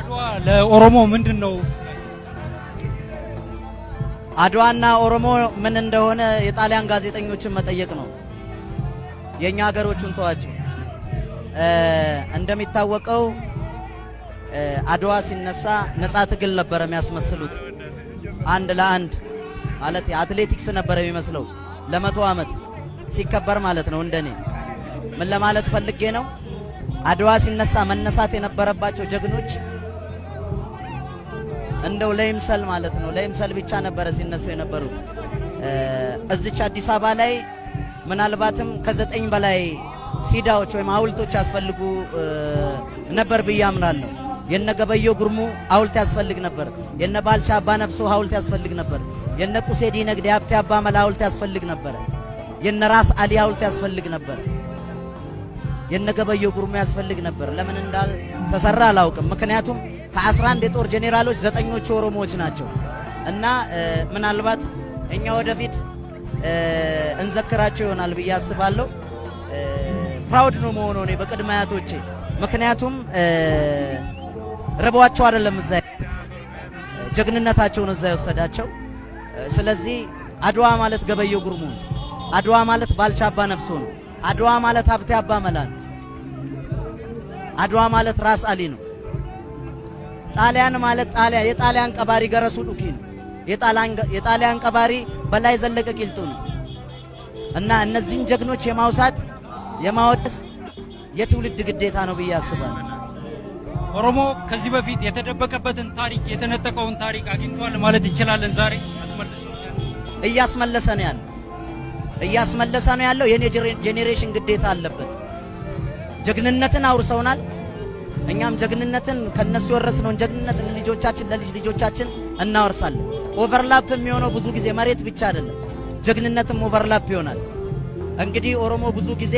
አድዋ ለኦሮሞ ምንድነው? አድዋና ኦሮሞ ምን እንደሆነ የጣሊያን ጋዜጠኞችን መጠየቅ ነው። የኛ ሀገሮቹን ተዋቸው። እንደሚታወቀው አድዋ ሲነሳ ነፃ ትግል ነበር የሚያስመስሉት። አንድ ለአንድ ማለት አትሌቲክስ ነበር የሚመስለው ለ100 ዓመት ሲከበር ማለት ነው። እንደኔ ምን ለማለት ፈልጌ ነው? አድዋ ሲነሳ መነሳት የነበረባቸው ጀግኖች እንደው ለይምሰል ማለት ነው ለይምሰል ብቻ ነበር ሲነሱ የነበሩት። እዚች አዲስ አበባ ላይ ምናልባትም ከ9 በላይ ሲዳዎች ወይም ሐውልቶች ያስፈልጉ ነበር ብዬ አምናለሁ። የነ ገበየሁ ጉርሙ ሐውልት ያስፈልግ ነበር። የነ ባልቻ አባ ነፍሶ ሐውልት ያስፈልግ ነበር። የነ ቁሴዲ ነግዴ ሀብቴ አባ መላ ሐውልት ያስፈልግ ነበር። የነ ራስ አሊ ሐውልት ያስፈልግ ነበር። የነ ገበየሁ ጉርሙ ያስፈልግ ነበር። ለምን እንዳል ተሰራ አላውቅም። ምክንያቱም ከ11 የጦር ጄኔራሎች 9ኞቹ ኦሮሞዎች ናቸው እና ምናልባት እኛ ወደፊት እንዘክራቸው ይሆናል ብዬ አስባለሁ። ፕራውድ ነው መሆኑ እኔ በቅድመ አያቶቼ። ምክንያቱም ረቧቸው አይደለም እዛ ጀግንነታቸውን እዛ የወሰዳቸው። ስለዚህ አድዋ ማለት ገበየሁ ጉርሙ ነው። አድዋ ማለት ባልቻ አባ ነፍሶ ነው። አድዋ ማለት ሀብቴ አባ መላ ነው። አድዋ ማለት ራስ አሊ ነው። ጣሊያን ማለት የጣሊያን ቀባሪ ገረሱ ዱኪ ነው። የጣሊያን ቀባሪ በላይ ዘለቀ ቂልጡ ነው። እና እነዚህን ጀግኖች የማውሳት የማወደስ የትውልድ ግዴታ ነው ብዬ አስባለሁ። ኦሮሞ ከዚህ በፊት የተደበቀበትን ታሪክ የተነጠቀውን ታሪክ አግኝቷል ማለት እንችላለን። ዛሬ እያስመለሰ ነው ያለው። የኔ ጄኔሬሽን ግዴታ አለበት። ጀግንነትን አውርሰውናል። እኛም ጀግንነትን ከነሱ የወረስነውን ጀግንነት ለልጆቻችን ለልጅ ልጆቻችን እናወርሳለን። ኦቨርላፕ የሚሆነው ብዙ ጊዜ መሬት ብቻ አይደለም፣ ጀግንነትም ኦቨርላፕ ይሆናል። እንግዲህ ኦሮሞ ብዙ ጊዜ